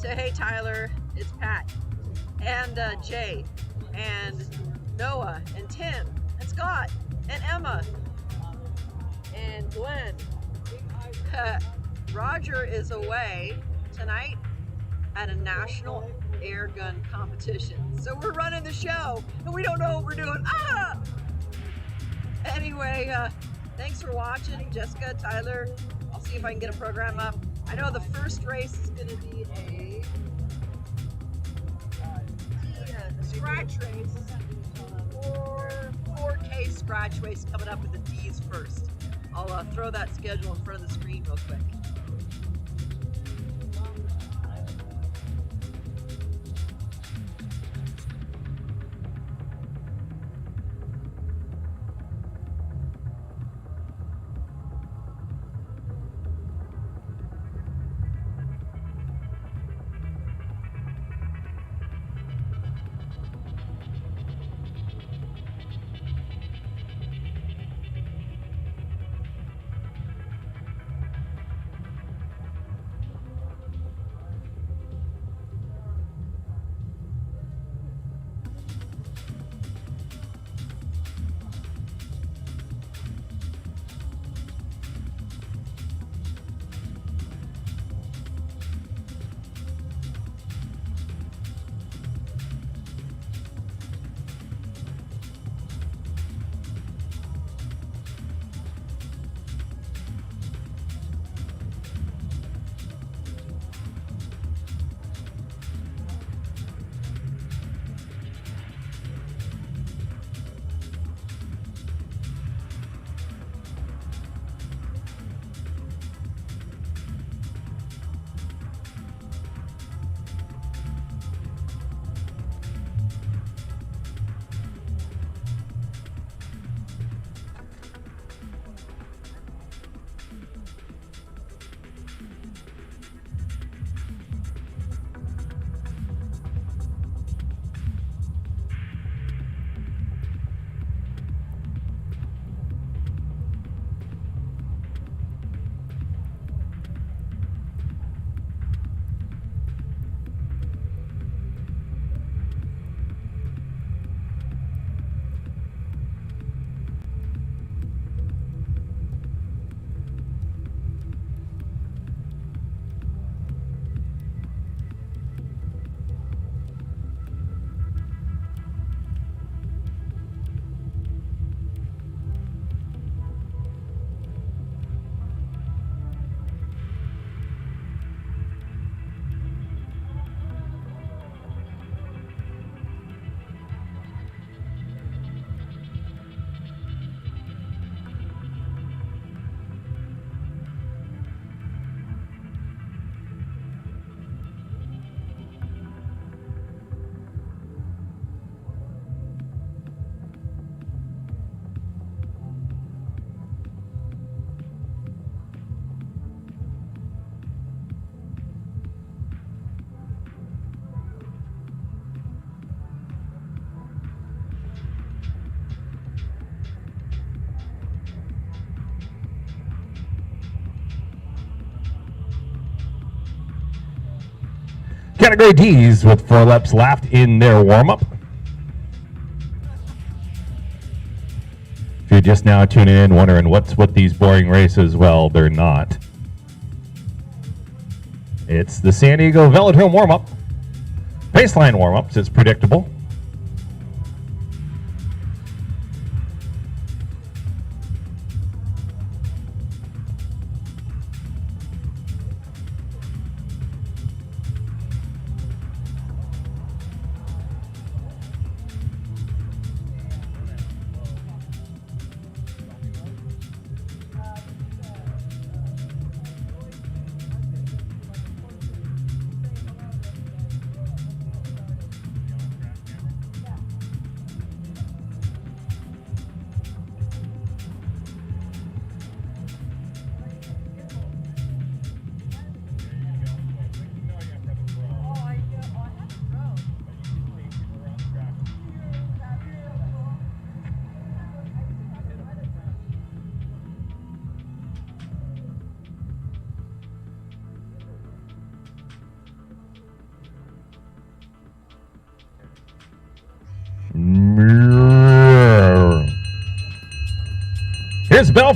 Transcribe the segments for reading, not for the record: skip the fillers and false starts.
Say hey, Tyler. It's Pat and Jay and Noah and Tim and Scott and Emma and Glenn. Roger is away tonight at a national air gun competition. So we're running the show and we don't know what we're doing. Anyway, thanks for watching, Jessica, Tyler. I'll see if I can get a program up. I know the first race is going to be a scratch race, 4K scratch race coming up with the D's first. I'll throw that schedule in front of the screen real quick. Category D's with 4 laps left in their warm-up. If you're just now tuning in, wondering what's with these boring races, well, they're not. It's the San Diego Velodrome warm-up. Baseline warm-ups is predictable.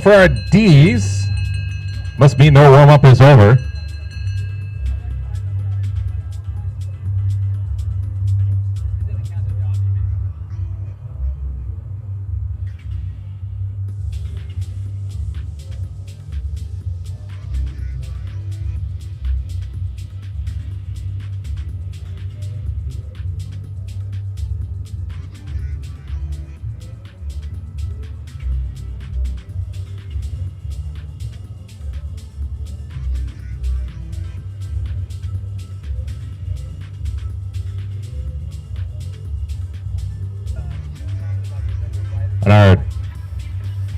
for our D's. Must mean their warm-up is over. And our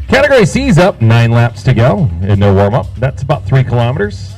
Category C's up, 9 laps to go in their warm-up. That's about 3 kilometers.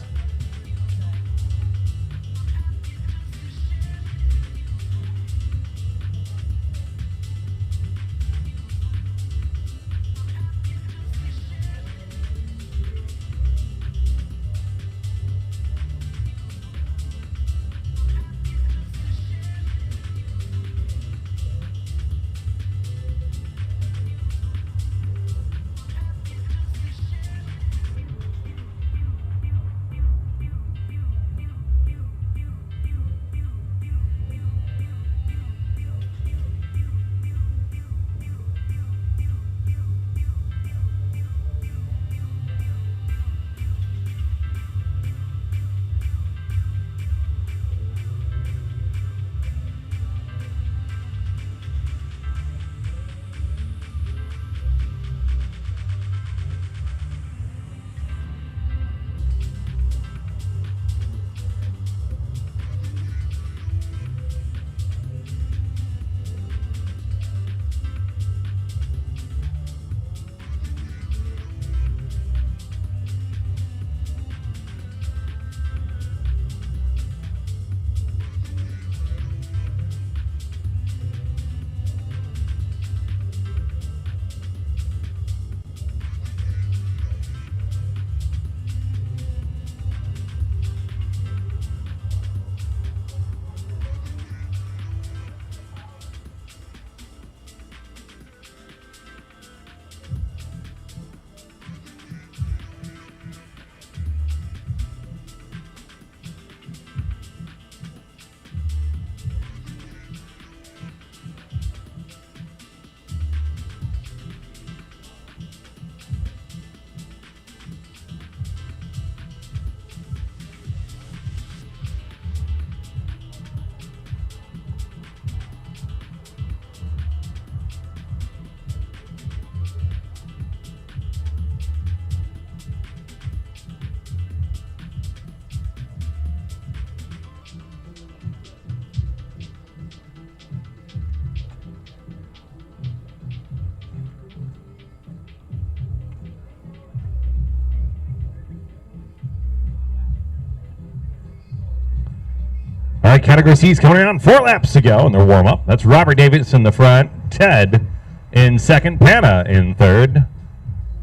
All right, Category C's coming around, 4 laps to go in their warm-up. That's Robert Davis in the front, Ted in second, Panna in third,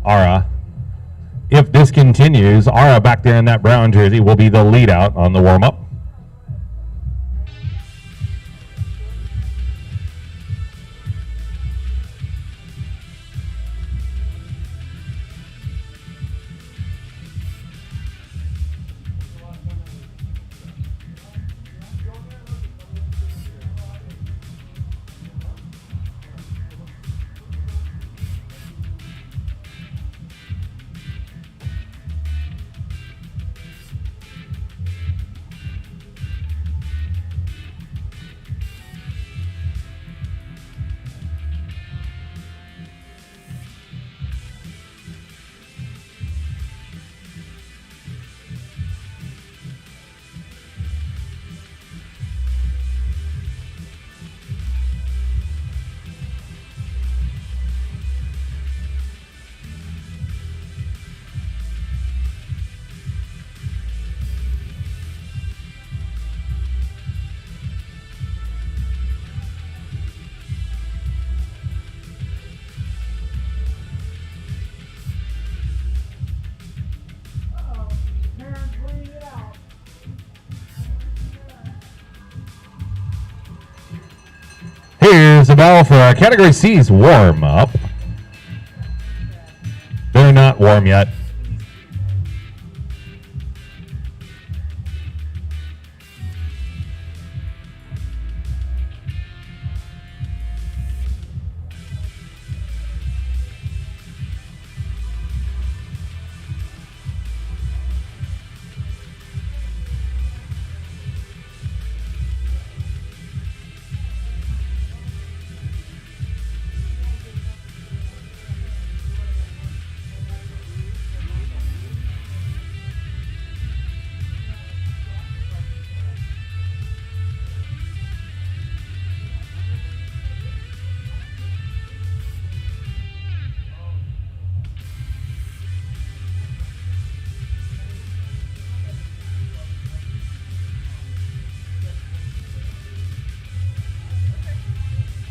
Ara. If this continues, Ara back there in that brown jersey will be the lead out on the warm-up. Here's the bell for our Category C's warm-up. They're not warm yet.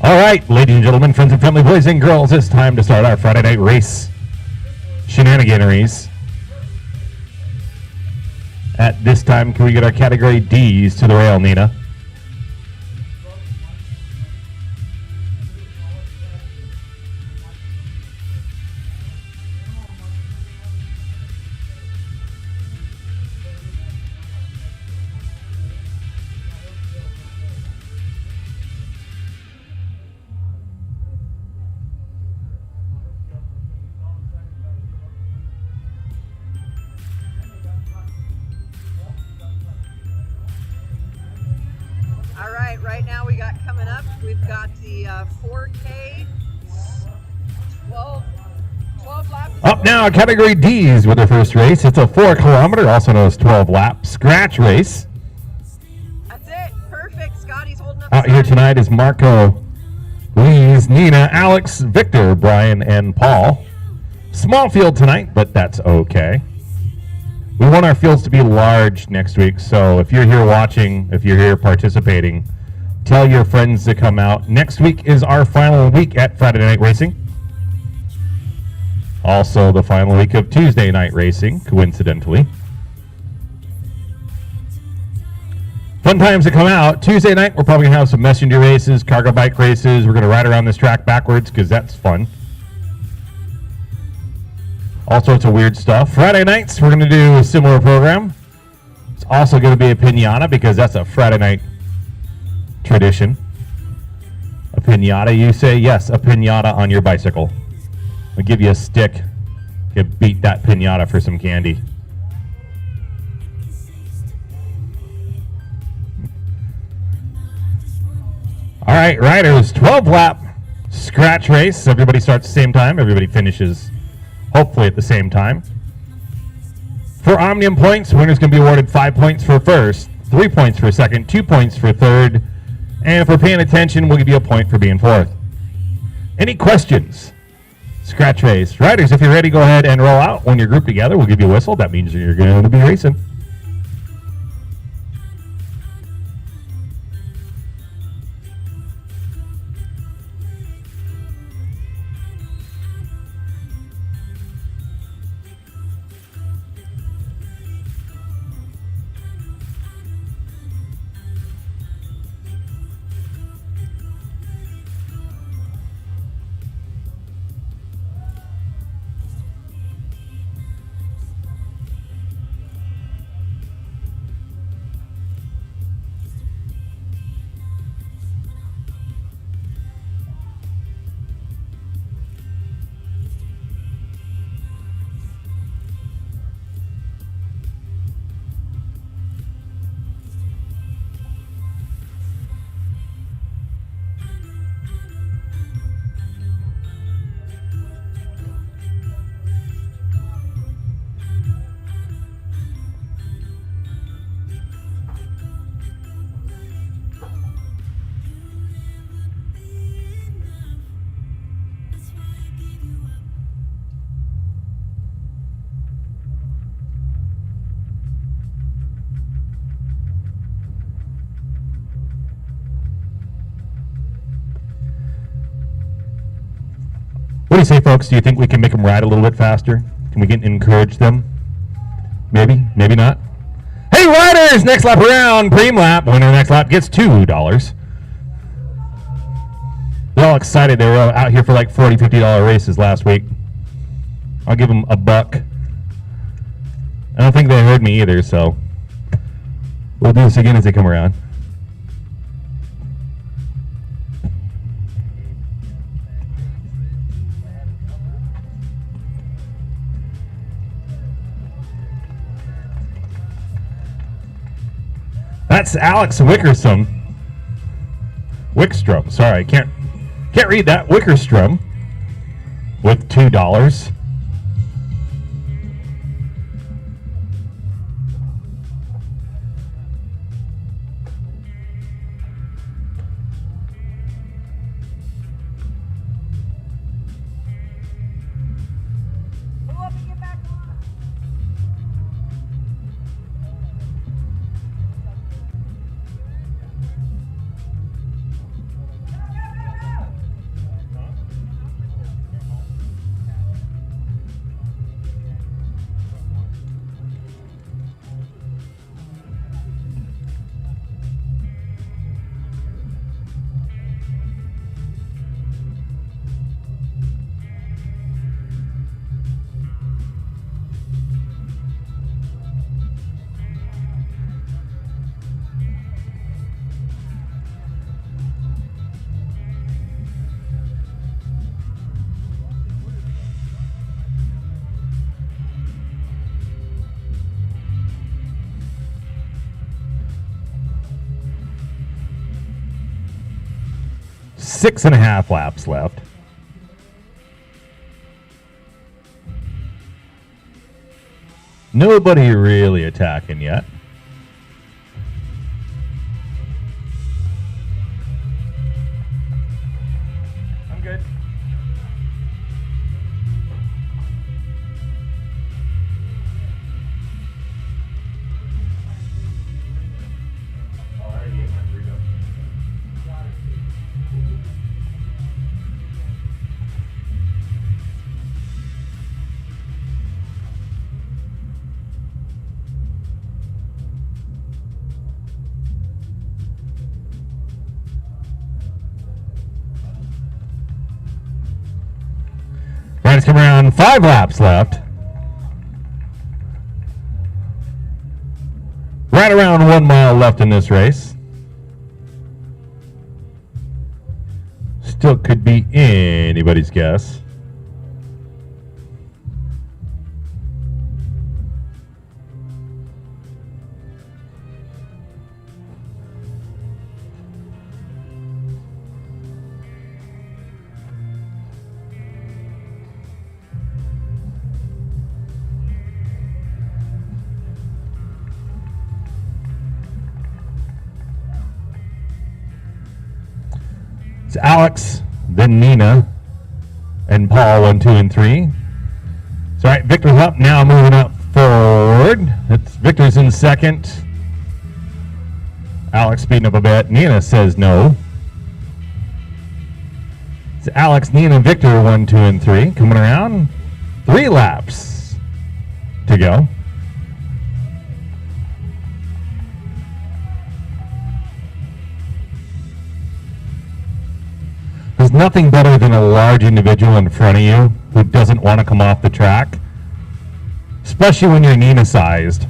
All right, ladies and gentlemen, friends and family, boys and girls, it's time to start our Friday night race shenaniganeries. At this time, can we get our category D's to the rail, Nina? All right, right now we got coming up, we've got the 4K 12 laps. Up now, category D's with their first race. It's a 4 kilometer, also known as 12 lap scratch race. That's it, perfect. Scotty's holding up. Out here tonight is Marco, Louise, Nina, Alex, Victor, Brian, and Paul. Small field tonight, but that's okay. We want our fields to be large next week, so if you're here watching, if you're here participating, tell your friends to come out. Next week is our final week at Friday Night Racing. Also the final week of Tuesday Night Racing, coincidentally. Fun times to come out. Tuesday night, we're probably going to have some messenger races, cargo bike races. We're going to ride around this track backwards because that's fun. All sorts of weird stuff. Friday nights, we're going to do a similar program. It's also going to be a piñata because that's a Friday night tradition. A piñata, you say? Yes, a piñata on your bicycle. I'll give you a stick. You can beat that piñata for some candy. All right, riders, 12 lap scratch race. Everybody starts at the same time. Everybody finishes hopefully at the same time. For Omnium points, winner's going to be awarded 5 points for first, 3 points for second, 2 points for third, and if we're paying attention, we'll give you a point for being fourth. Any questions? Scratch race. Riders, if you're ready, go ahead and roll out. When you're grouped together, we'll give you a whistle. That means you're going to be racing. What do you say, folks? Do you think we can make them ride a little bit faster? Can we encourage them? Maybe, maybe not. Hey, riders! Next lap around, preem lap. Winner next lap gets $2. They're all excited. They were out here for like $40, $50 races last week. I'll give them $1. I don't think they heard me either, so we'll do this again as they come around. That's Alex Wickstrom, sorry, can't read that. Wickerstrom with $2. Six and a half laps left. Nobody really attacking yet. I'm good. Riders come around, 5 laps left. Right around 1 mile left in this race. Still could be anybody's guess. It's Alex, then Nina, and Paul, 1, 2, and 3. So, all right, Victor's up now, moving up forward. It's Victor's in second. Alex speeding up a bit. Nina says no. It's Alex, Nina, and Victor, 1, 2, and 3. Coming around. 3 laps to go. There's nothing better than a large individual in front of you who doesn't want to come off the track, especially when you're Nina-sized.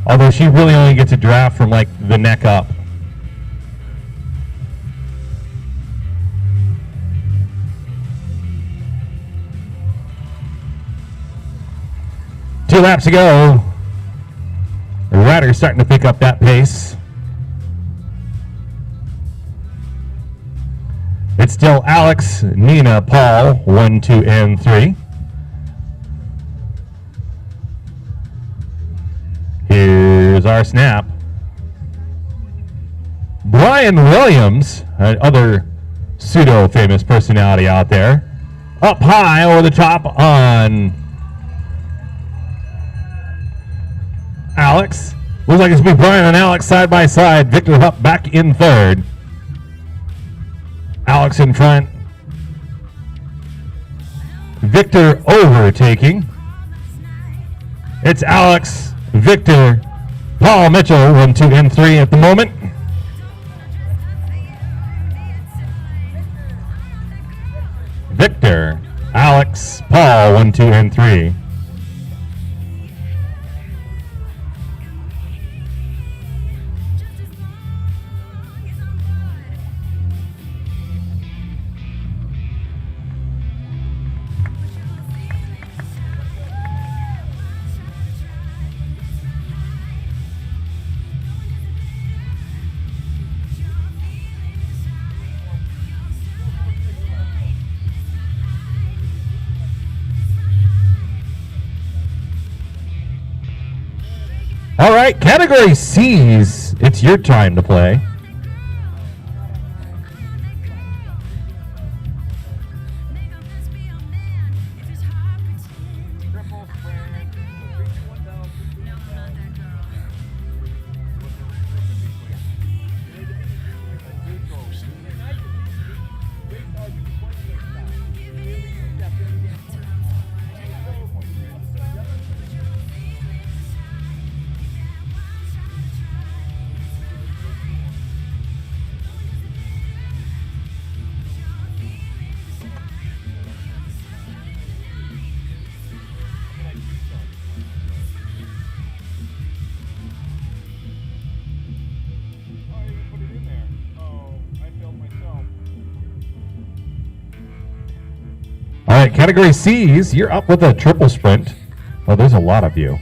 Although she really only gets a draft from like the neck up. Two laps to go. The rider's starting to pick up that pace. It's still Alex, Nina, Paul, 1, 2, and 3. Here's our snap. Brian Williams, another pseudo-famous personality out there, up high over the top on Alex. Looks like it's going to be Brian and Alex side by side. Victor Hupp back in third. Alex in front. Victor overtaking. It's Alex, Victor, Paul Mitchell, 1, 2, and 3 at the moment. Victor Alex, Paul, 1, 2, and 3. All right, category C's, it's your time to play. All right, category C's, you're up with a triple sprint. Oh, there's a lot of you.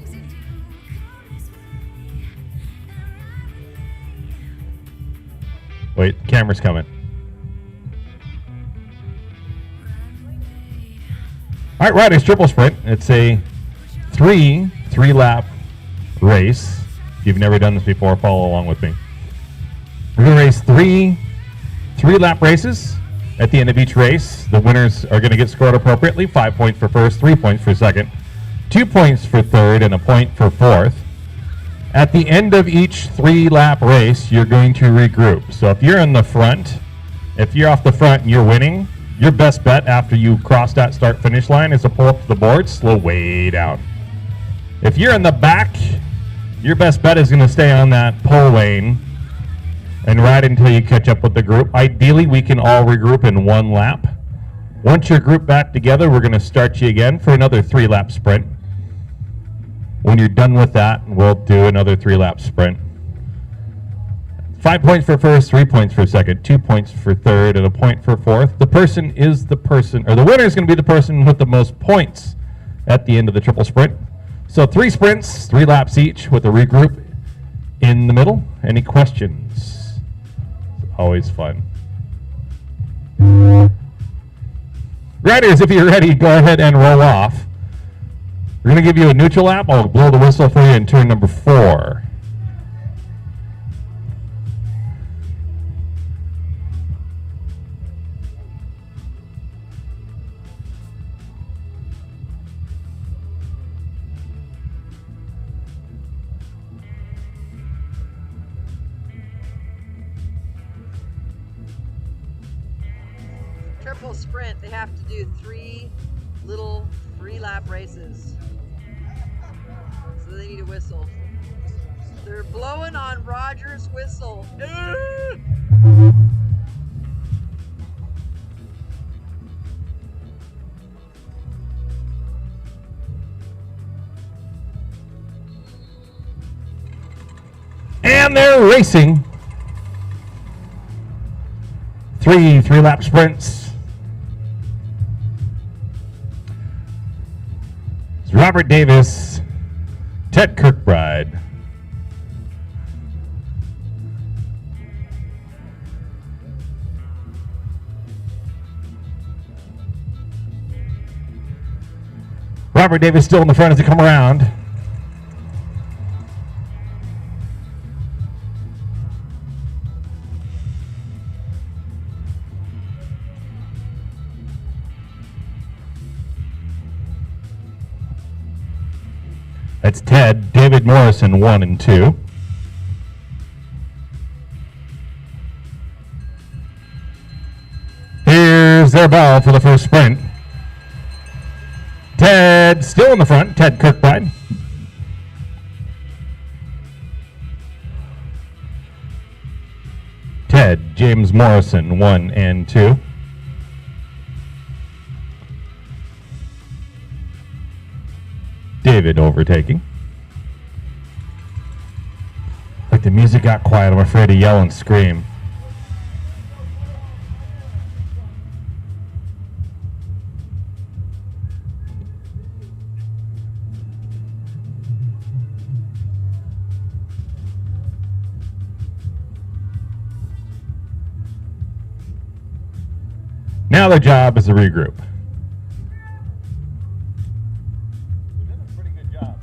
Wait, camera's coming. All right, Riders triple sprint. It's a three-lap race. If you've never done this before, follow along with me. We're going to race three-lap races. At the end of each race, the winners are going to get scored appropriately. 5 points for first, 3 points for second, 2 points for third, and a point for fourth. At the end of each 3-lap race, you're going to regroup. So if you're in the front, if you're off the front and you're winning, your best bet after you cross that start-finish line is to pull up to the board, slow way down. If you're in the back, your best bet is going to stay on that pole lane and ride until you catch up with the group. Ideally, we can all regroup in 1 lap. Once you're grouped back together, we're going to start you again for another 3-lap sprint. When you're done with that, we'll do another 3-lap sprint. 5 points for first, 3 points for second, 2 points for third, and a point for fourth. The person is the person, or the winner is going to be the person with the most points at the end of the triple sprint. So 3 sprints, 3 laps each with a regroup in the middle. Any questions? Always fun. Riders, if you're ready, go ahead and roll off. We're going to give you a neutral lap. I'll blow the whistle for you in turn number 4. Triple sprint, they have to do 3 little 3-lap races. So they need a whistle. They're blowing on Roger's whistle. And they're racing. 3-lap sprints. It's Robert Davis, Ted Kirkbride. Robert Davis still in the front as they come around. That's Ted, David Morrison, 1 and 2. Here's their bell for the first sprint. Ted still in the front, Ted Kirkbride. Ted, James Morrison, 1 and 2. David overtaking. Like the music got quiet, I'm afraid to yell and scream. Now their job is to regroup. They've done a pretty good job.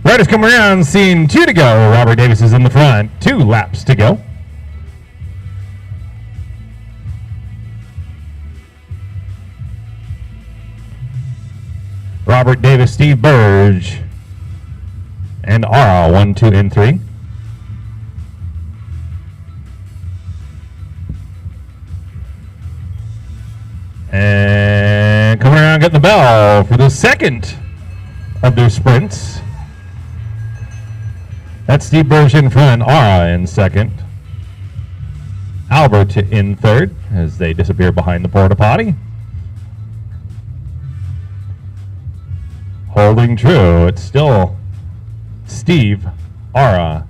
Riders come around, scene 2 to go. Robert Davis is in the front, 2 laps to go. Robert Davis, Steve Burge, and Ara, 1, 2, and 3. And coming around, getting the bell for the second of their sprints. That's Steve Burge in front, Ara in second. Albert in third as they disappear behind the porta potty. Holding true, it's still Steve, Ara.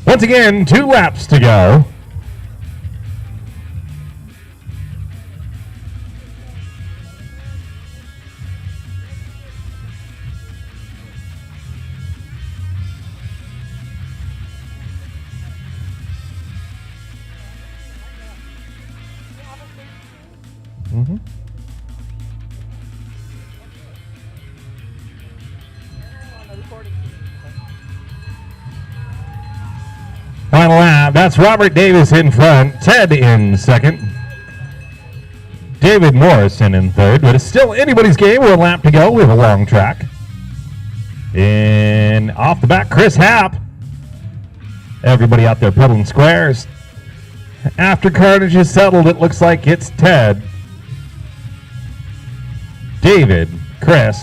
Once again, 2 laps to go. Final lap, that's Robert Davis in front, Ted in second, David Morrison in third, but it's still anybody's game. We're a lap to go. We have a long track. And off the back, Chris Happ. Everybody out there pedaling squares. After carnage is settled, it looks like it's Ted, David, Chris,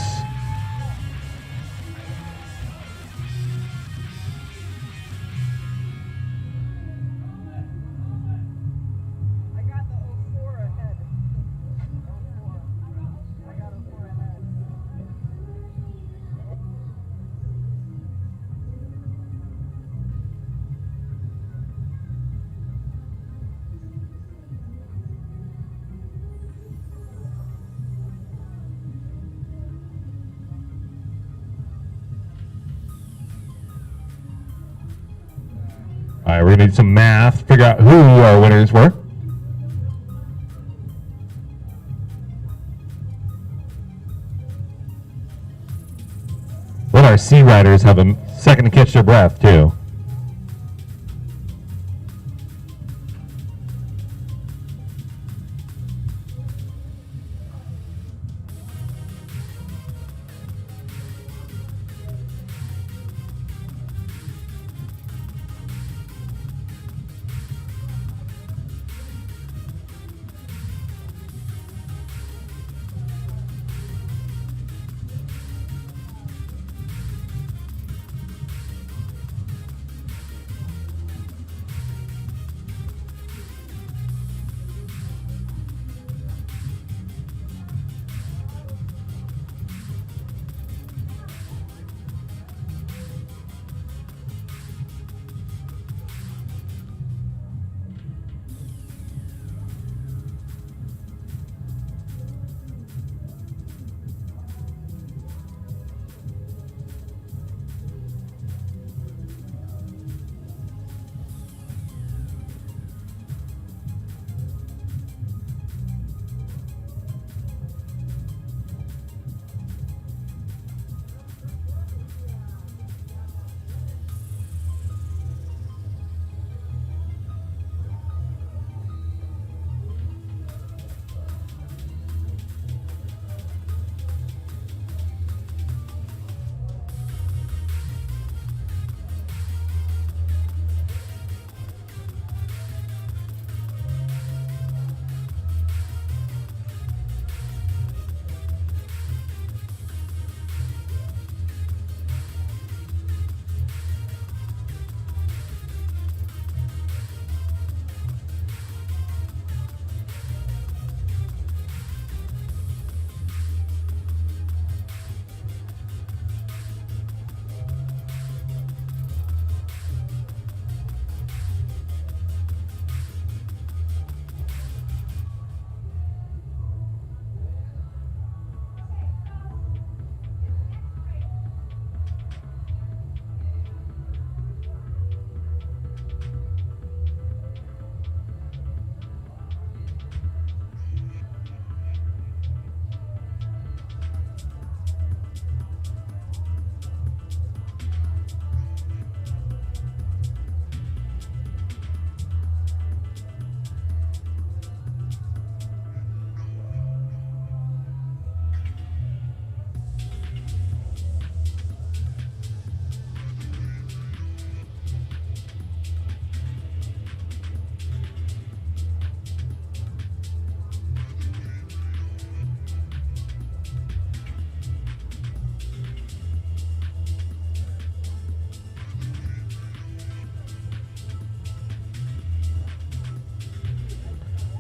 all right, we're going to need some math, figure out who our winners were. Let our C riders have a second to catch their breath, too.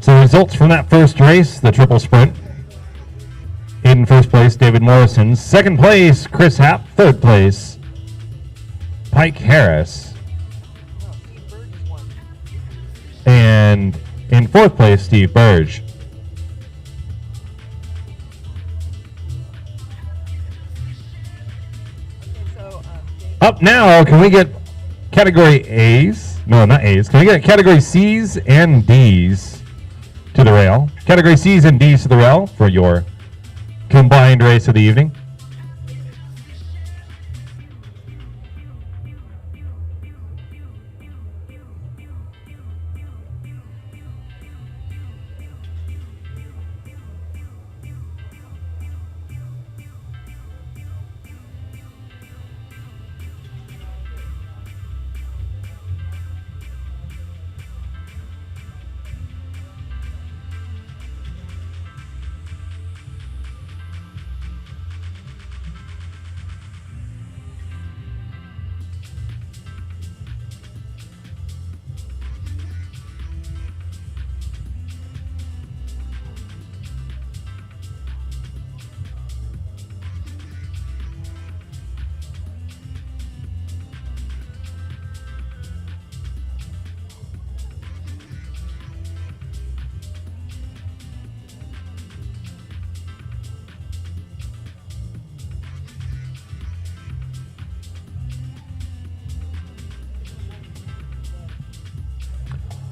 So results from that first race, the triple sprint. In first place, David Morrison. Second place, Chris Happ. Third place, Pike Harris. And in fourth place, Steve Burge. Up now, can we get category A's? No, not A's. Can we get category C's and D's to the rail? Category C's and D's to the rail for your combined race of the evening.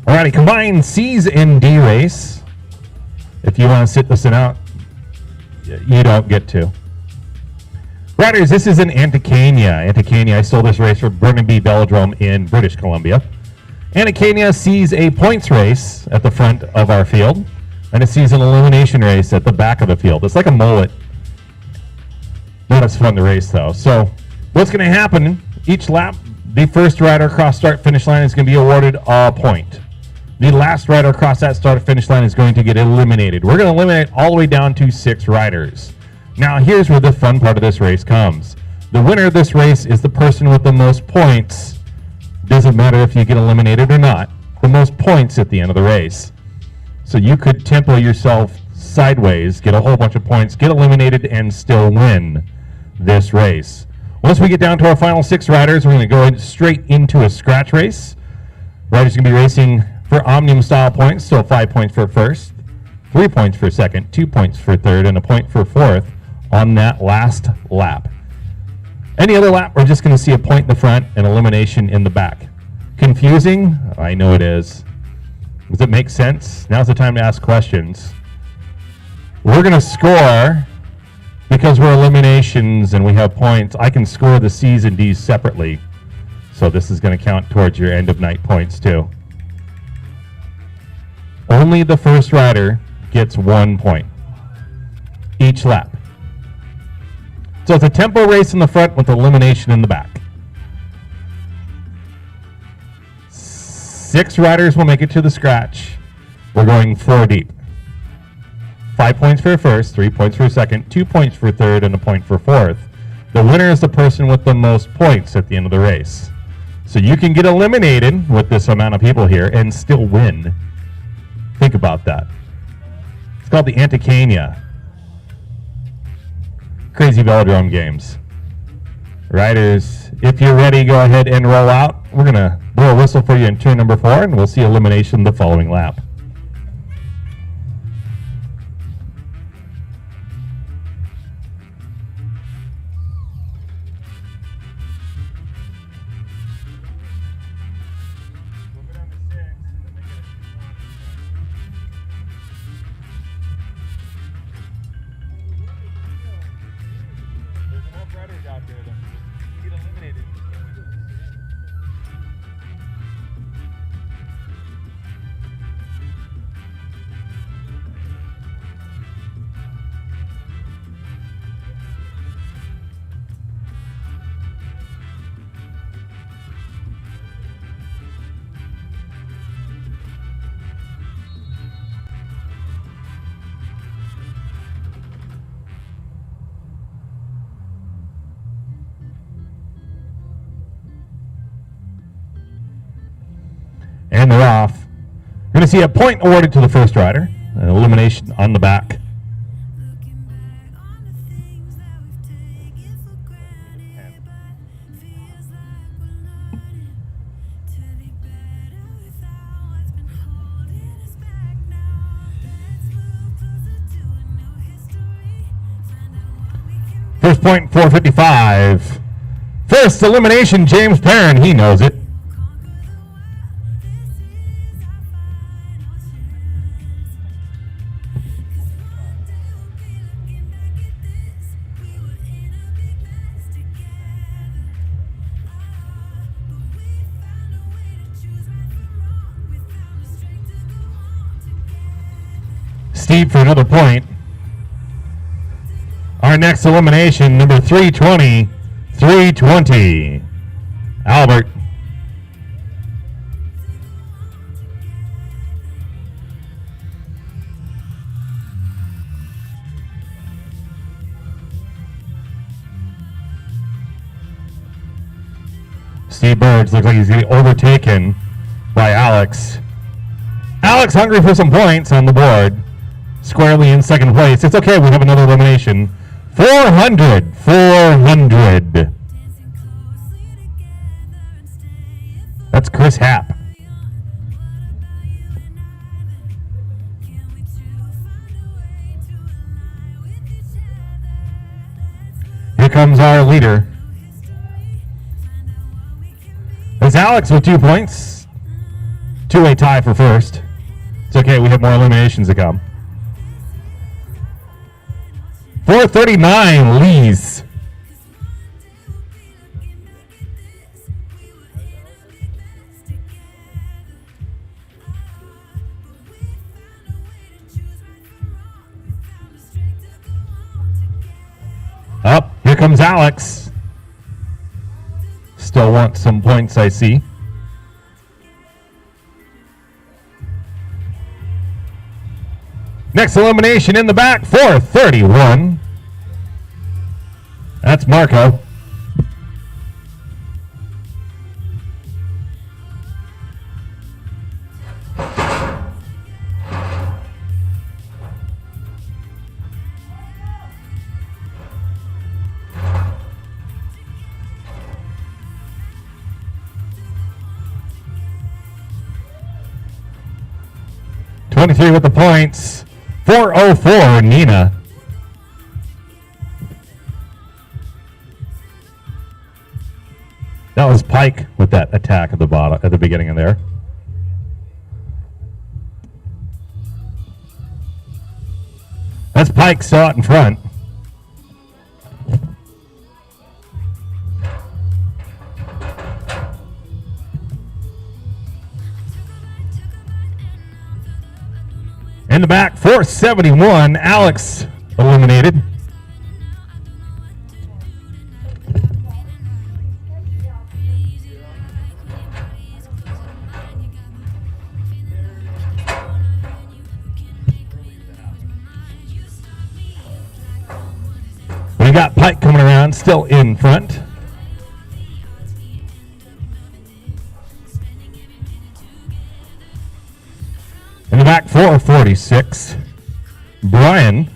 Alrighty, combined C's and D race. If you want to sit this one out, you don't get to. Riders, this is in Anticania. Anticania, I stole this race from Burnaby Velodrome in British Columbia. Anticania sees a points race at the front of our field, and it sees an elimination race at the back of the field. It's like a mullet. Not as fun to race, though. So what's going to happen, each lap, the first rider across start-finish line is going to be awarded a point. The last rider across that start-finish line is going to get eliminated. We're going to eliminate all the way down to 6 riders. Now, here's where the fun part of this race comes. The winner of this race is the person with the most points. Doesn't matter if you get eliminated or not. The most points at the end of the race. So you could tempo yourself sideways, get a whole bunch of points, get eliminated, and still win this race. Once we get down to our final 6 riders, we're going to go straight into a scratch race. Riders are going to be racing for Omnium style points, so 5 points for first, 3 points for second, 2 points for third, and a point for fourth on that last lap. Any other lap, we're just going to see a point in the front and elimination in the back. Confusing? I know it is. Does it make sense? Now's the time to ask questions. We're going to score, because we're eliminations and we have points, I can score the C's and D's separately. So this is going to count towards your end of night points too. Only the first rider gets 1 point each lap. So it's a tempo race in the front with elimination in the back. 6 riders will make it to the scratch. We're going 4 deep. 5 points for first, 3 points for second, 2 points for third, and a point for fourth. The winner is the person with the most points at the end of the race. So you can get eliminated with this amount of people here and still win. Think about that. It's called the Anticania. Crazy Velodrome games. Riders, if you're ready, go ahead and roll out. We're going to blow a whistle for you in turn number 4, and we'll see elimination the following lap. And they're off. We're going to see a point awarded to the first rider, an elimination on the back. First point, 455. First elimination, James Perrin. He knows it. Steve for another point. Our next elimination, number 320, 320. Albert. Steve Birds looks like he's getting overtaken by Alex. Alex hungry for some points on the board. Squarely in second place. It's okay, we have another elimination. 400. 400. That's Chris Happ. Here comes our leader. There's Alex with 2 points. 2-way tie for first. It's okay, we have more eliminations to come. 439, Lees. comes Alex. Still wants some points, I see. Next elimination in the back, 431. That's Marco. '23 with the points. 404, Nina. That was Pike with that attack at the bottom, at the beginning of there. That's Pike still out in front. In the back, 471, Alex eliminated. We got Pike coming around, still in front. In the back, 446, Brian.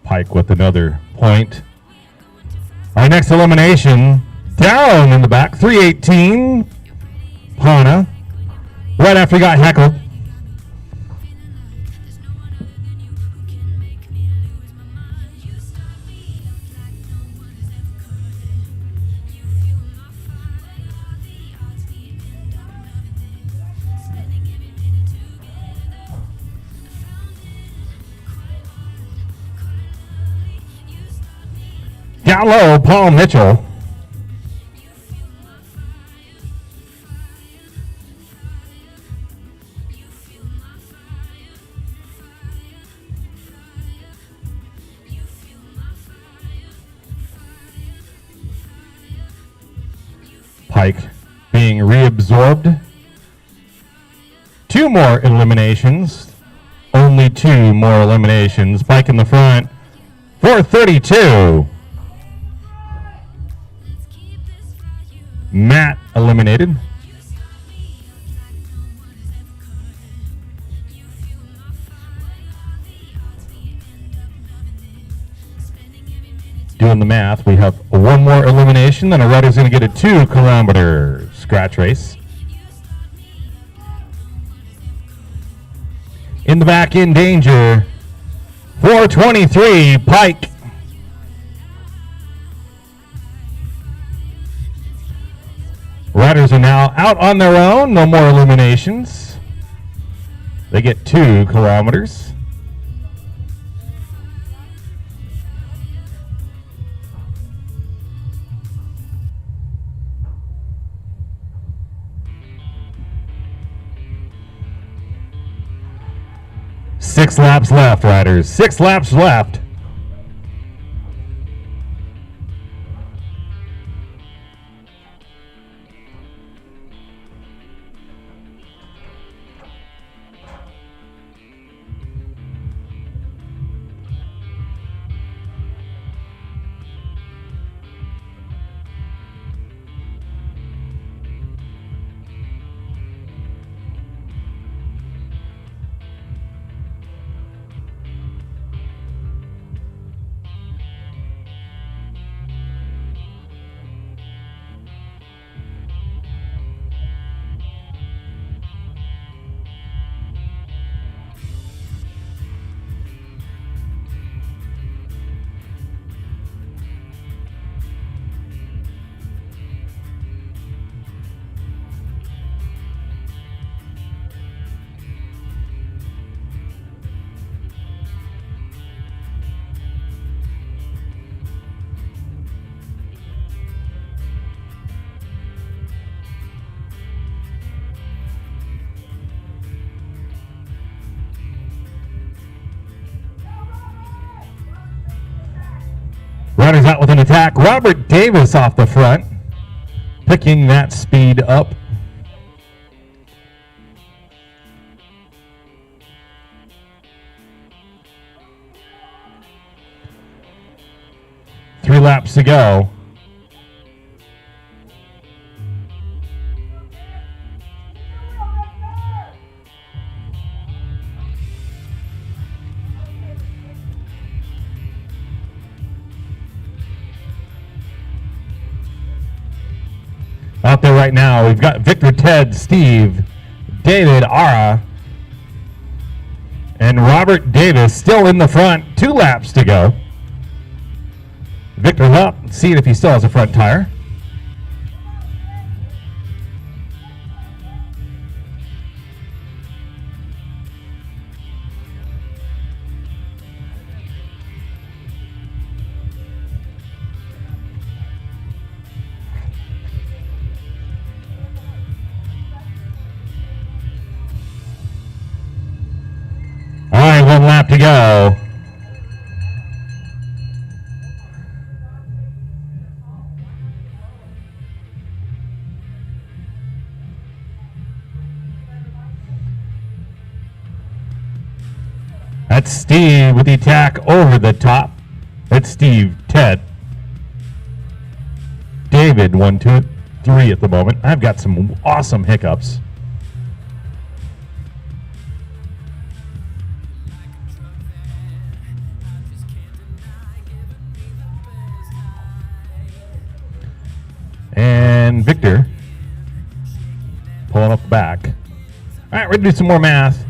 Pike with another point. Our next elimination, down in the back, 318, Pana, right after he got heckled. Down low, Paul Mitchell. Pike being reabsorbed. 2 more eliminations. Only 2 more eliminations. Pike in the front. 432. Matt eliminated. Doing the math, we have 1 more elimination, then a rider's going to get a 2-kilometer scratch race. In the back, in danger, 423, Pike. Riders are now out on their own, no more eliminations. They get 2 kilometers. Six laps left, riders. 6 laps left. Runners out with an attack. Robert Davis off the front, picking that speed up. Three laps to go. Out there right now, we've got Victor, Ted, Steve, David, Ara, and Robert Davis still in the front. 2 laps to go. Victor's up, seeing if he still has a front tire. All right, 1 lap to go. That's Steve with the attack over the top. That's Steve, Ted, David, 1, 2, 3 at the moment. I've got some awesome hiccups. And Victor pulling up the back. All right, we're going to do some more math.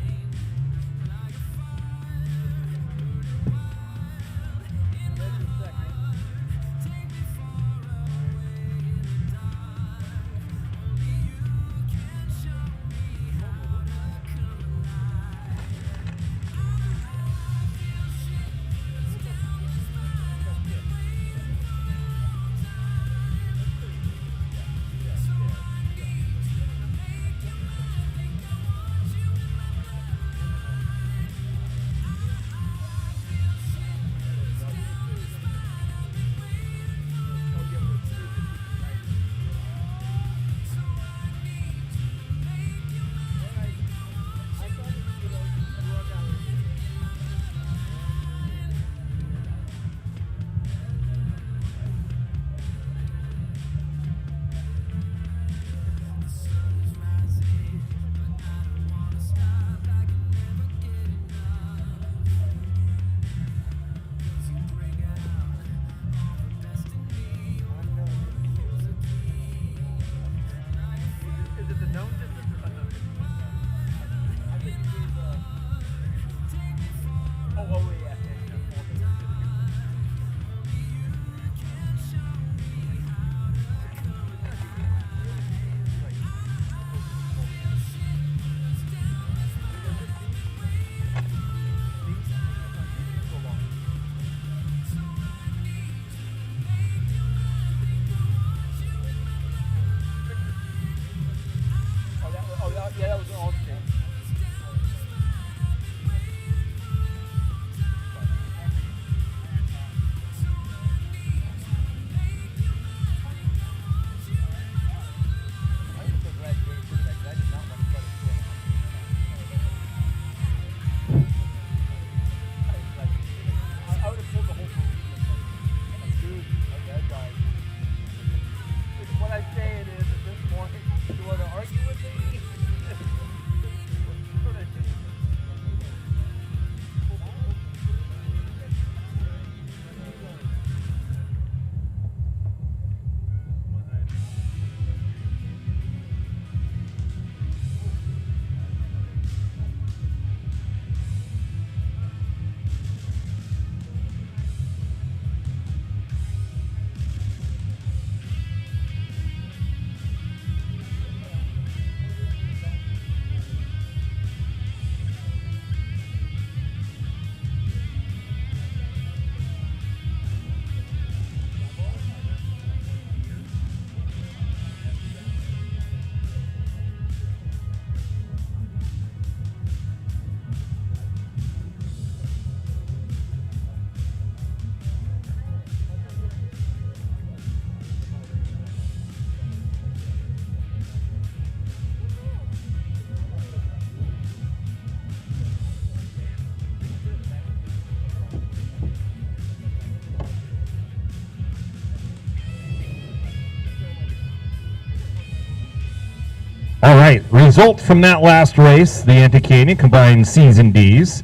All right, result from that last race, the Anti-Canyon combined C's and D's.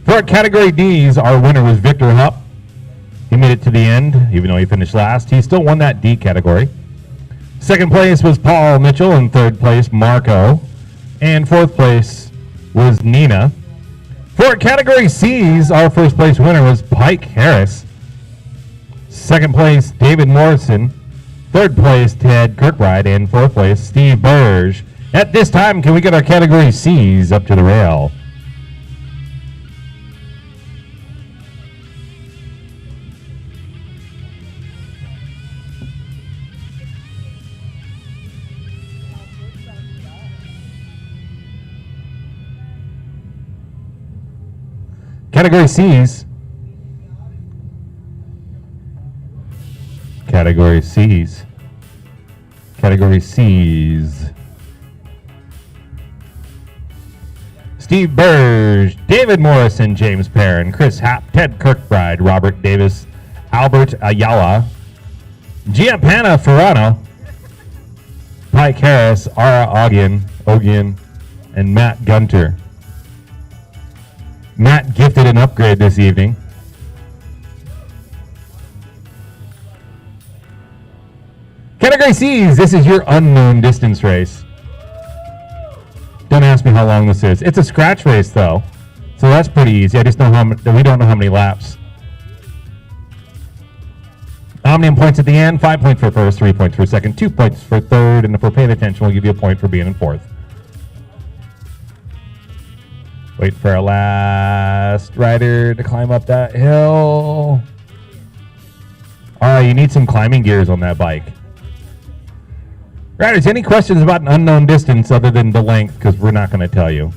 For category D's, our winner was Victor Hupp. He made it to the end, even though he finished last. He still won that D category. Second place was Paul Mitchell, and third place, Marco. And fourth place was Nina. For category C's, our first place winner was Pike Harris. Second place, David Morrison. Third place, Ted Kirkbride. And fourth place, Steve Burge. At this time, can we get our category C's up to the rail? Category C's. Category C's. Category C's. Steve Burge, David Morrison, James Perrin, Chris Happ, Ted Kirkbride, Robert Davis, Albert Ayala, Giappana Ferrano, Pike Harris, Ara Ogian, and Matt Gunter. Matt gifted an upgrade this evening. Category C's, this is your unknown distance race. Don't ask me how long this is. It's a scratch race though, so that's pretty easy. I just know we don't know how many laps. Omnium points at the end, 5 points for first, 3 points for second, 2 points for third, and if we're paying attention, we'll give you a point for being in fourth. Wait for our last rider to climb up that hill. All right, you need some climbing gears on that bike. Riders, any questions about an unknown distance other than the length? Because we're not going to tell you.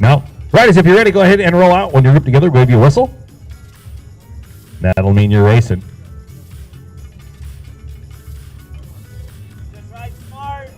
No? Riders, if you're ready, go ahead and roll out. When you're grouped together, wave your whistle. That'll mean you're racing. Just ride smart.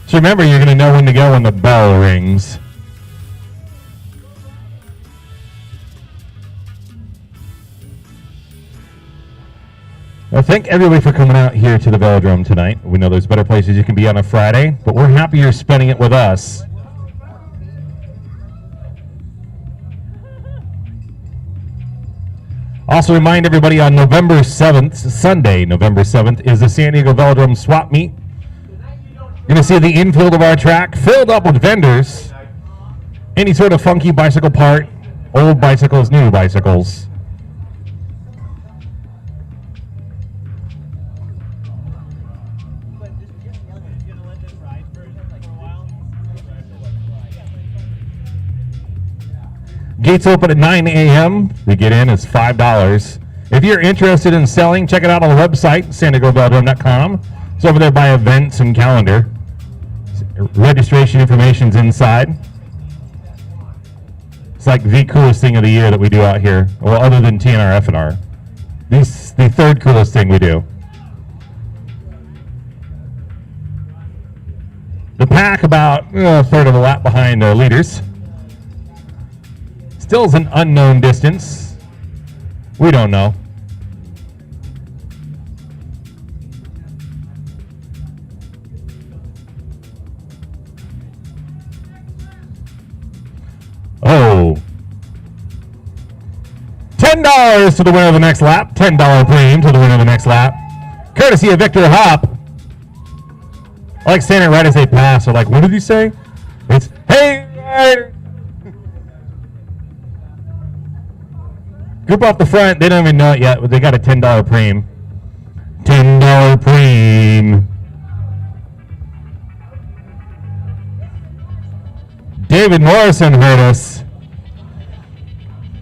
So remember, you're going to know when to go when the bell rings. Well, thank everybody for coming out here to the Velodrome tonight. We know there's better places you can be on a Friday, but we're happy you're spending it with us. Also remind everybody on November 7th, Sunday, November 7th, is the San Diego Velodrome Swap Meet. You're going to see the infield of our track filled up with vendors. Any sort of funky bicycle part, old bicycles, new bicycles. Gates open at 9 a.m. The get in is $5. If you're interested in selling, check it out on the website, sandiegovelodrome.com. It's over there by events and calendar. Registration information's inside. It's like the coolest thing of the year that we do out here. Well, other than TNR FNR. This is the third coolest thing we do. The pack about a third of a lap behind our leaders. Still is an unknown distance. We don't know. Oh. $10 to the winner of the next lap. $10 premium to the winner of the next lap. Courtesy of Victor Hupp. I like saying it right as they pass. They're like, what did he say? It's, hey, rider. Group off the front. They don't even know it yet, but they got a $10 premium. $10 premium. David Morrison heard us.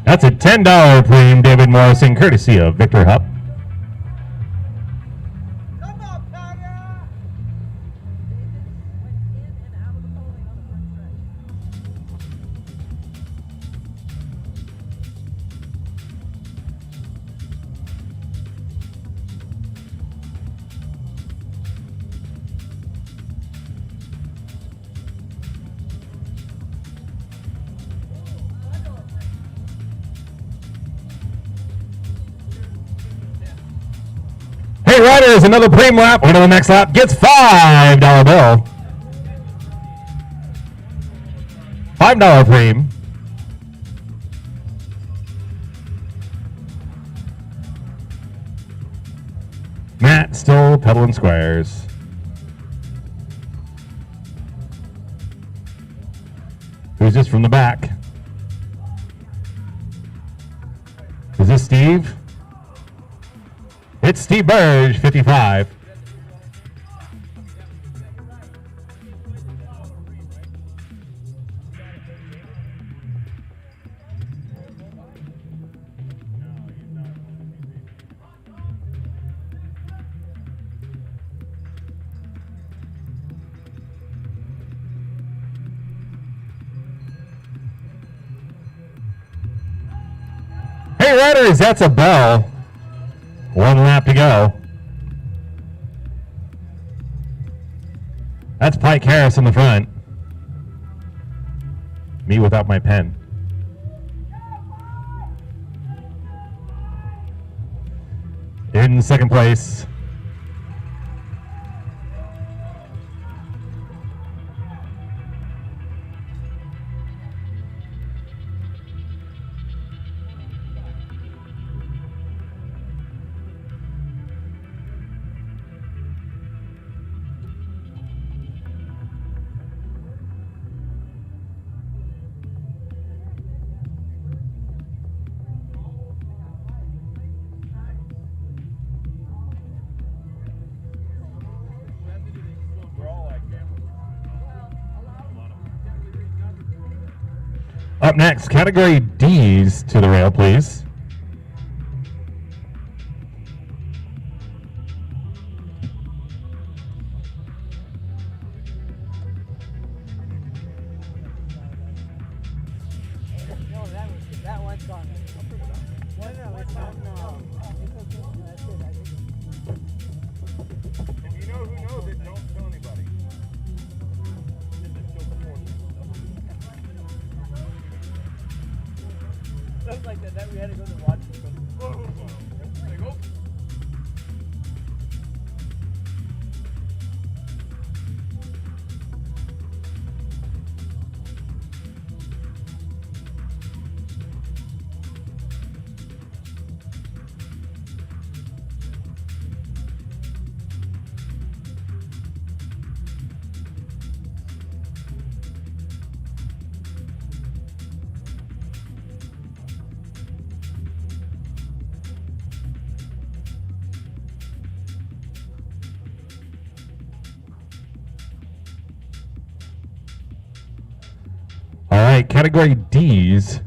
That's a $10 premium, David Morrison, courtesy of Victor Hupp. Hey, Riders, another premium lap. Winner the next lap gets $5 bill. $5 premium. Matt still pedaling squares. Who's this from the back? Is this Steve? It's Steve Burge, 55. Hey, Riders, that's a bell. One lap to go. That's Pike Harris in the front. Me without my pen. In second place. Up next, category D's to the rail, please. No, that one's gone. No, it's not. No. That's it. I think If you know who knows it, don't tell anybody. Stuff like that we had to go to watch. Like, oh. All right, category D's.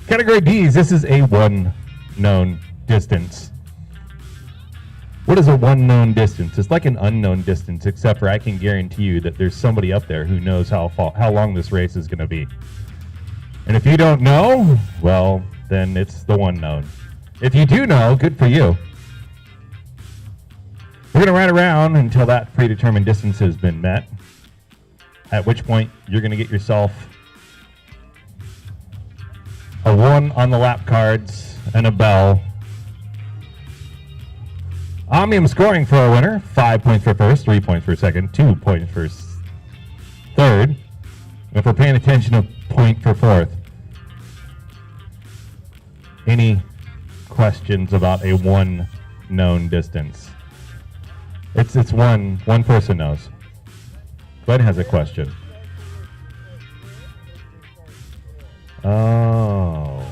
Category D's, this is a one known distance. What is a one known distance? It's like an unknown distance, except for I can guarantee you that there's somebody up there who knows how long this race is going to be. And if you don't know, well, then it's the one known. If you do know, good for you. We're going to ride around until that predetermined distance has been met, at which point you're going to get yourself a 1 on the lap cards and a bell. Omnium scoring for a winner, 5 points for first, 3 points for second, 2 points for third. If we're paying attention, a point for fourth. Any questions about a one known distance? It's one person knows. Glenn has a question. Oh.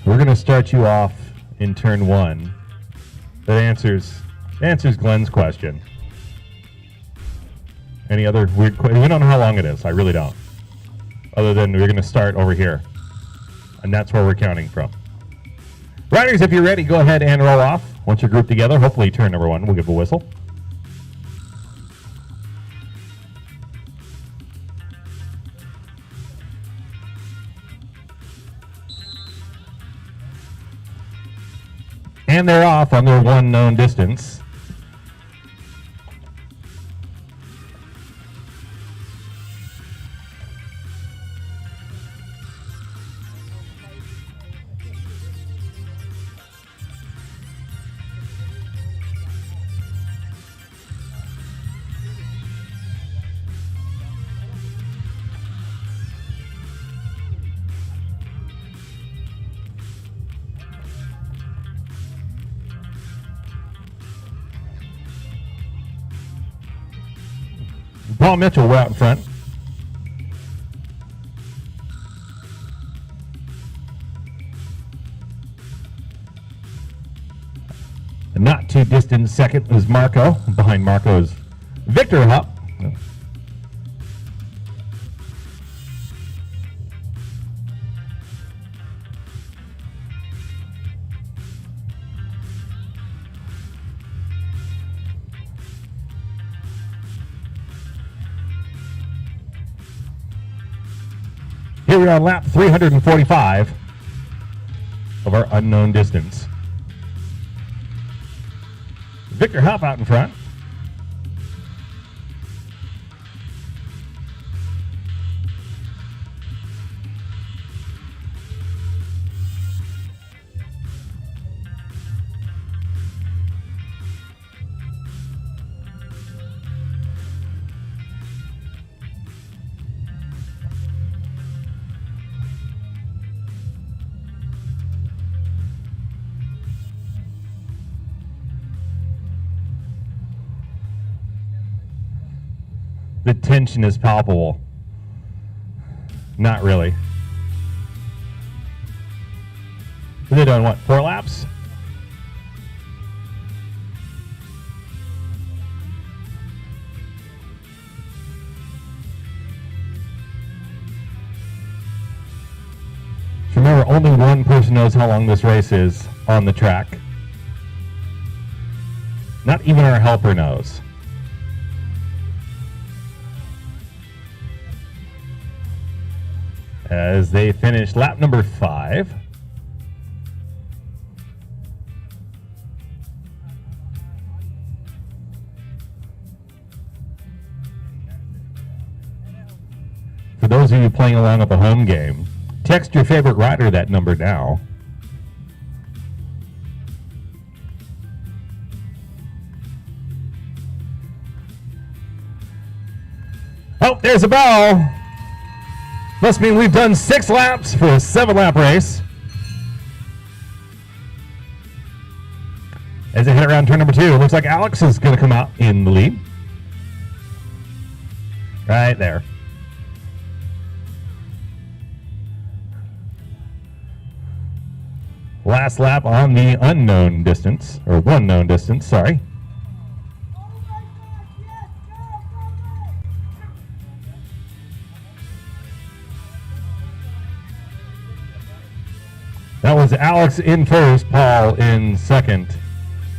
We're going to start start you off in turn 1 that answers Glenn's question. Any other weird questions? We don't know how long it is. I really don't. Other than we're going to start over here. And that's where we're counting from. Riders, if you're ready, go ahead and roll off. Once you're grouped together, hopefully turn number 1, we'll give a whistle. And they're off on their one known distance. Paul Mitchell, we're out in front. The not too distant second is Marco. Behind Marco is Victor Hupp. Here we are on lap 345 of our unknown distance. Victor Hupp out in front. The tension is palpable. Not really. They're doing what, 4 laps? Remember, only one person knows how long this race is on the track. Not even our helper knows. As they finish lap number 5. For those of you playing along at the home game, text your favorite rider that number now. Oh, there's a bell. Must mean we've done 6 laps for a 7-lap race. As they head around turn number 2, it looks like Alex is going to come out in the lead. Right there. Last lap on the unknown distance, or one known distance, sorry. That was Alex in first, Paul in second,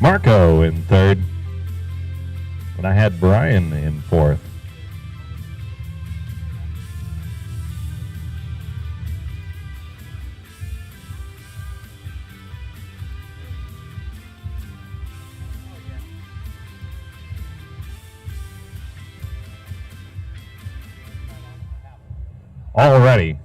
Marco in third, and I had Brian in fourth. Already.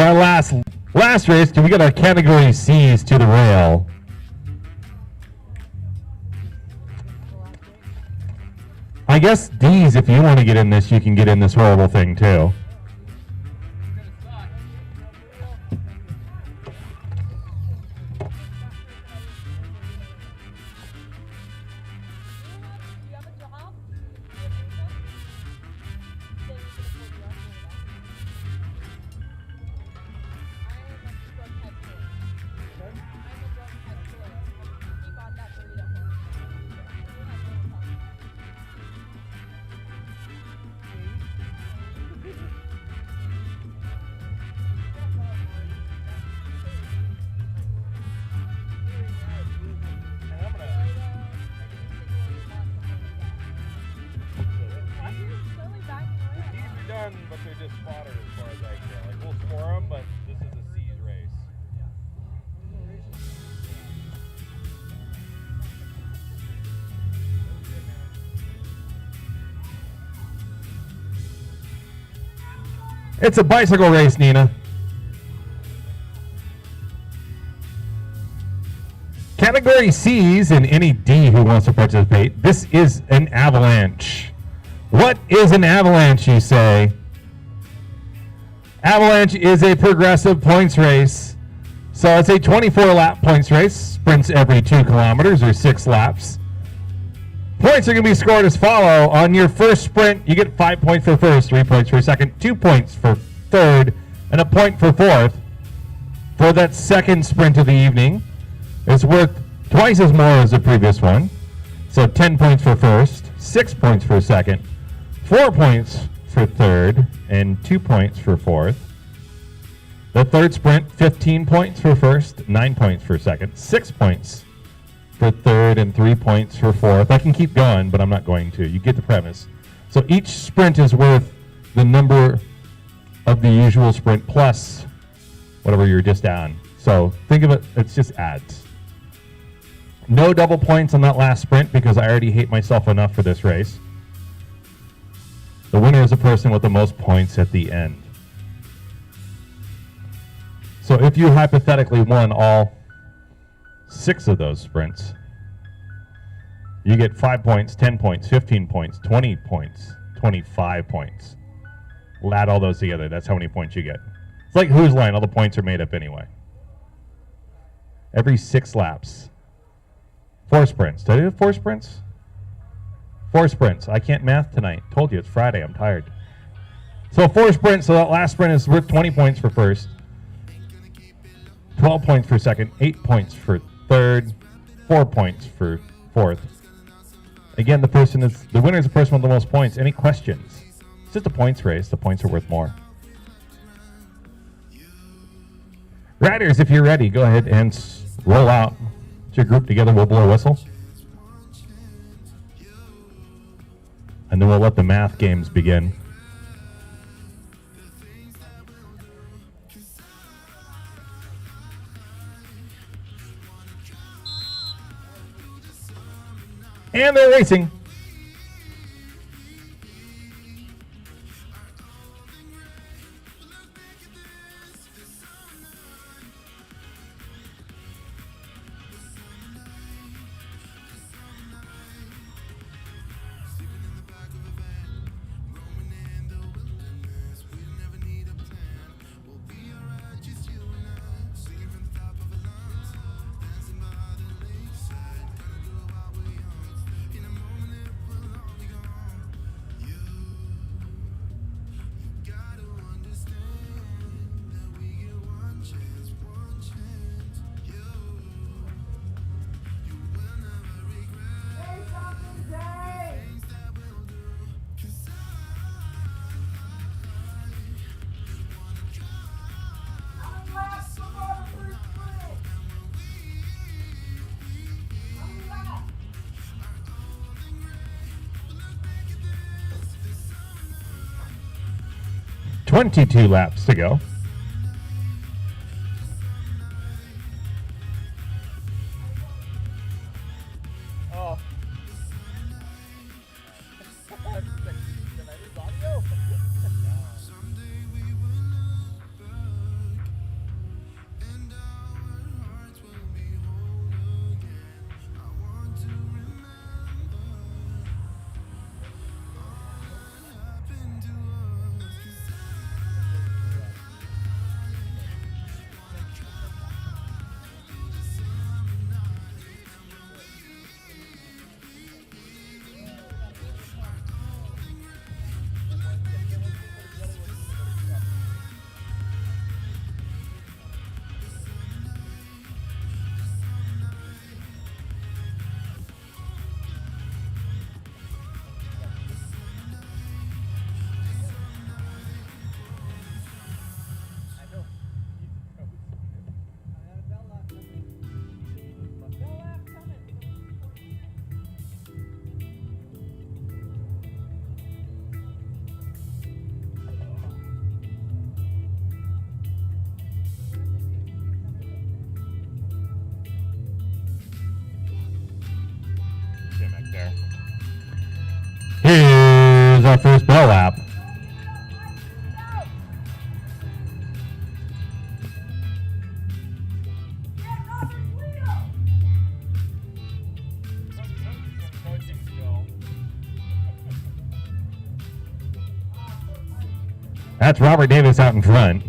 our last race, can we get our category C's to the rail? I guess D's, if you want to get in this, you can get in this horrible thing too. But they're just fodder as far as I can. Like, we'll score them, but this is a C's race. It's a bicycle race, Nina. Category C's and any D who wants to participate. This is an avalanche. What is an avalanche, you say? Avalanche is a progressive points race. So it's a 24-lap points race. Sprints every 2 kilometers or 6 laps. Points are going to be scored as follow. On your first sprint, you get 5 points for first, 3 points for second, 2 points for third, and a point for fourth. For that second sprint of the evening, it's worth twice as more as the previous one. So 10 points for first, 6 points for second, 4 points for third, and 2 points for fourth. The third sprint, 15 points for first, 9 points for second, 6 points for third, and 3 points for fourth. I can keep going, but I'm not going to. You get the premise. So each sprint is worth the number of the usual sprint plus whatever you're just on. So think of it, it's just adds. No double points on that last sprint because I already hate myself enough for this race. The winner is the person with the most points at the end. So if you hypothetically won all 6 of those sprints, you get 5 points, 10 points, 15 points, 20 points, 25 points. We'll add all those together. That's how many points you get. It's like Who's Line. All the points are made up anyway. Every 6 laps. 4 sprints. Did I do 4 sprints? 4 sprints. I can't math tonight. Told you it's Friday. I'm tired. So 4 sprints. So that last sprint is worth 20 points for first, 12 points for second, 8 points for third, 4 points for fourth. Again, the winner is the person with the most points. Any questions? It's just a points race. The points are worth more. Riders, if you're ready, go ahead and roll out. Get your group together. We'll blow a whistle. And then we'll let the math games begin. And they're racing. .22 laps to go. Oh. There's our first bell lap. That's Robert Davis out in front.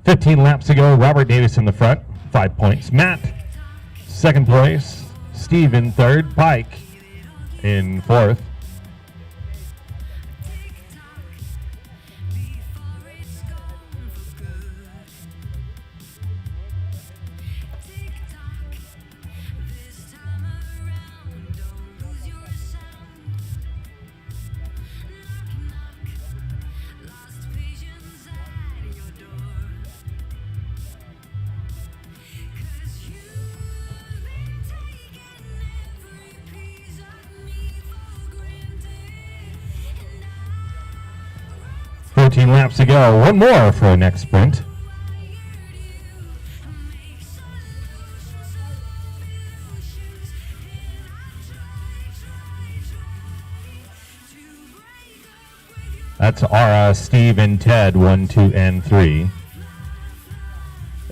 "15 laps to go. Robert Davis in the front, 5 points. Matt, second place. Steve in third. Pike in fourth. Laps to go. One more for our next sprint. That's Ara, Steve, and Ted, 1, 2, and 3.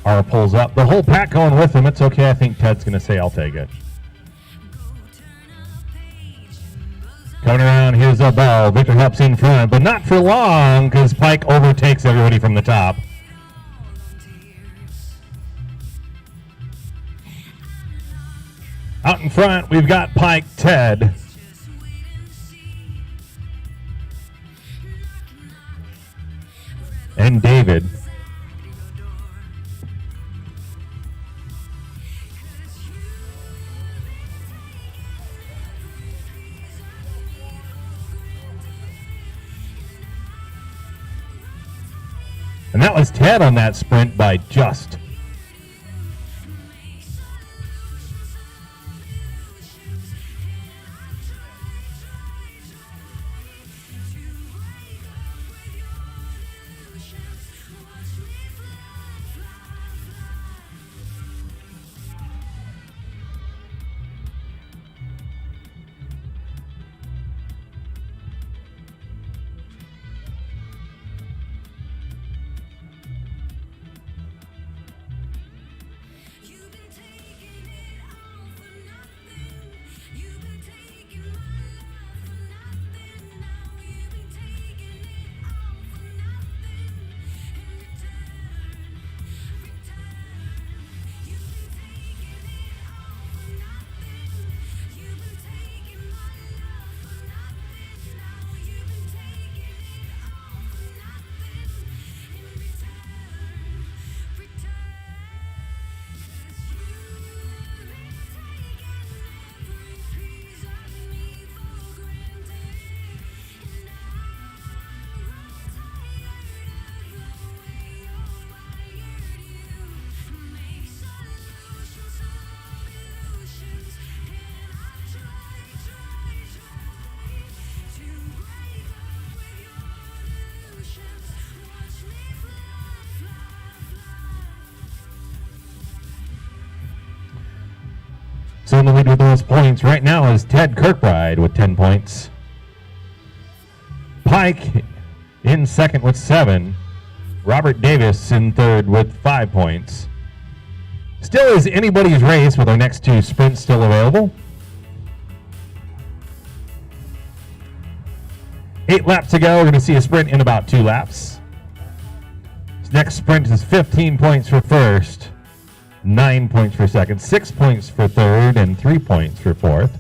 Ara pulls up. The whole pack going with him. It's okay. I think Ted's going to say, I'll take it. Coming around, here's a bell. Victor Helps in front, but not for long because Pike overtakes everybody from the top. Out in front, we've got Pike, Ted, and David. And that was Ted on that sprint by just. So in the lead with those points right now is Ted Kirkbride with 10 points. Pike in second with 7. Robert Davis in third with 5 points. Still is anybody's race with our next 2 sprints still available. 8 laps to go. We're going to see a sprint in about 2 laps. This next sprint is 15 points for first, 9 points for second, 6 points for third, and 3 points for fourth.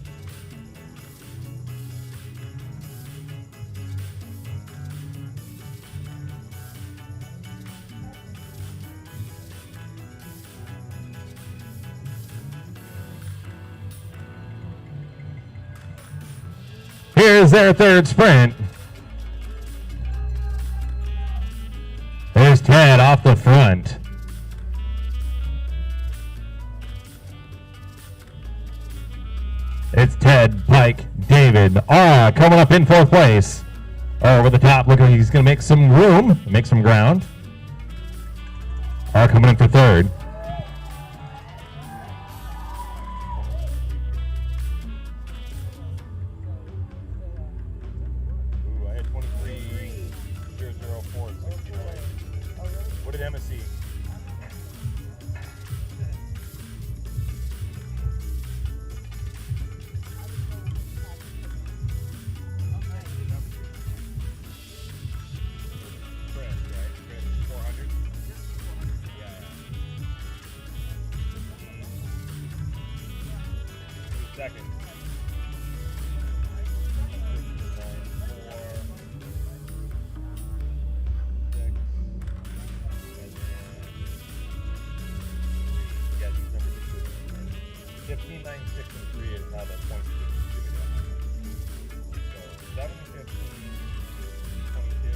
Here's their third sprint. There's Ted off the front. It's Ted, Pike, David, Aura coming up in fourth place. Over the top, looking like he's going to make some room, make some ground. Aura coming in for third. Ooh, I had 23,004. What did Emma see? Chris, right? Chris, 400? Yeah. Who's second? 15, 9, 6, and 3 is how the points get distributed. So 7, 15, 22.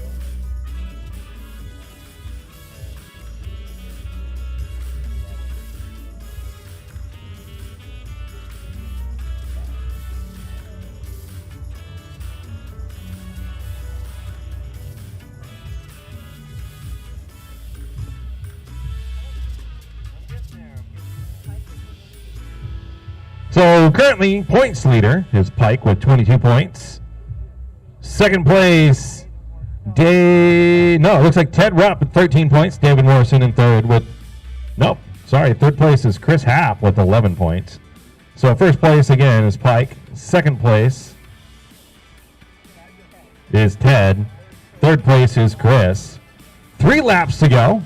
So currently, points leader is Pike with 22 points. Second place, it looks like Ted Rupp with 13 points. David Morrison in third with, third place is Chris Happ with 11 points. So first place again is Pike. Second place is Ted. Third place is Chris. 3 laps to go.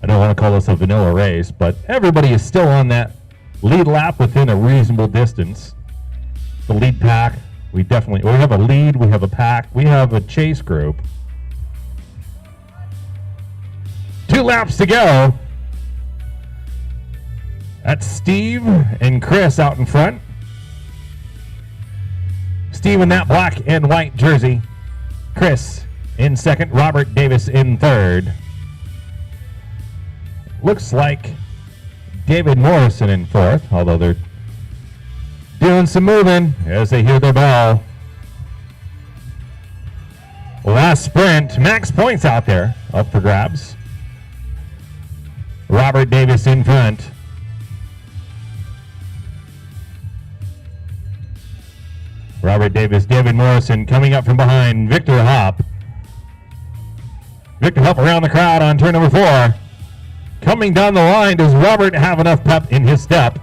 I don't want to call this a vanilla race, but everybody is still on that lead lap within a reasonable distance. The lead pack, we have a lead, we have a pack, we have a chase group. 2 laps to go. That's Steve and Chris out in front. Steve in that black and white jersey. Chris in second, Robert Davis in third. Looks like David Morrison in fourth, although they're doing some moving as they hear their bell. Last sprint, max points out there, up for grabs. Robert Davis in front. Robert Davis, David Morrison coming up from behind, Victor Hopp. Victor Hopp around the crowd on turn number 4. Coming down the line, does Robert have enough pep in his step?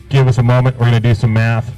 Give us a moment, we're going to do some math.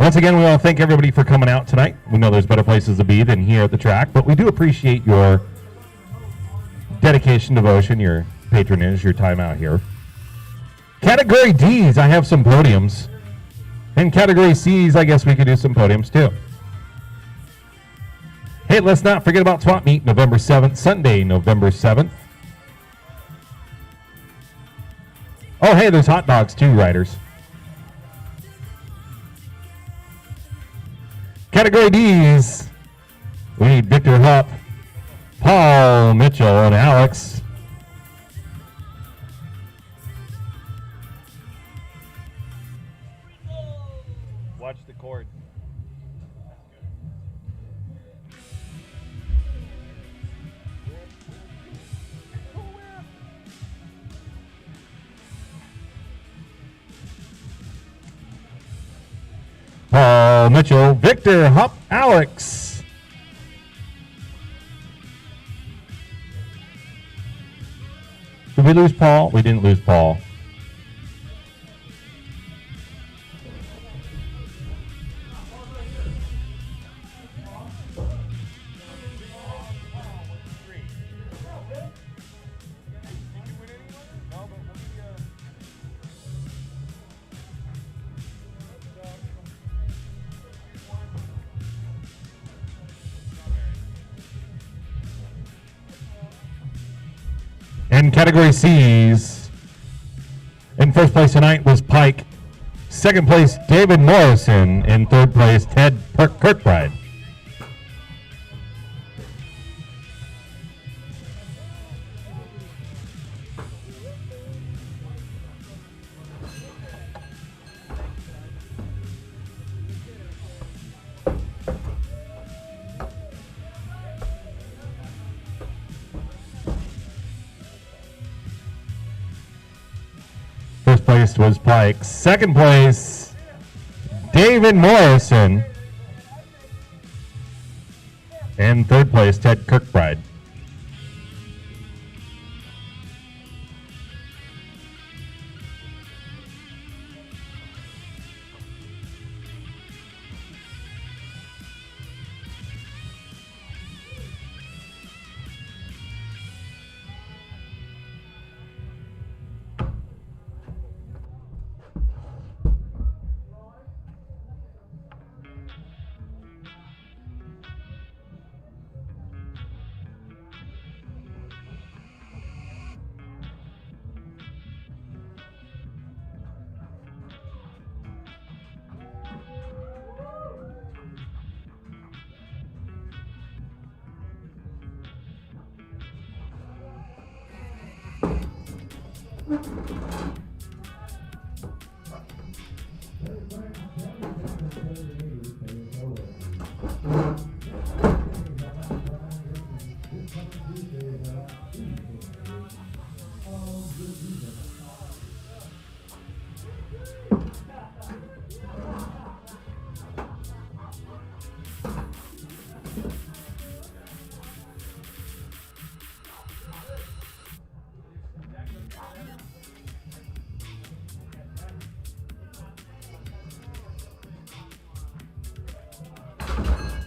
Once again, we want to thank everybody for coming out tonight. We know there's better places to be than here at the track, but we do appreciate your dedication, devotion, your patronage, your time out here. Category D's, I have some podiums. And Category C's, I guess we could do some podiums too. Hey, let's not forget about Swap Meet, November 7th, Sunday, November 7th. Oh, hey, there's hot dogs too, riders. Category D's, we need Victor Hupp, Paul Mitchell, and Alex. Watch the cord. Paul Mitchell, Victor Hupp, Alex. Did we lose Paul? We didn't lose Paul. And Category C's, in first place tonight was Pike. Second place, David Morrison. In third place, Ted Kirkbride. First place was Pike. Second place, David Morrison. And third place, Ted Kirkbride.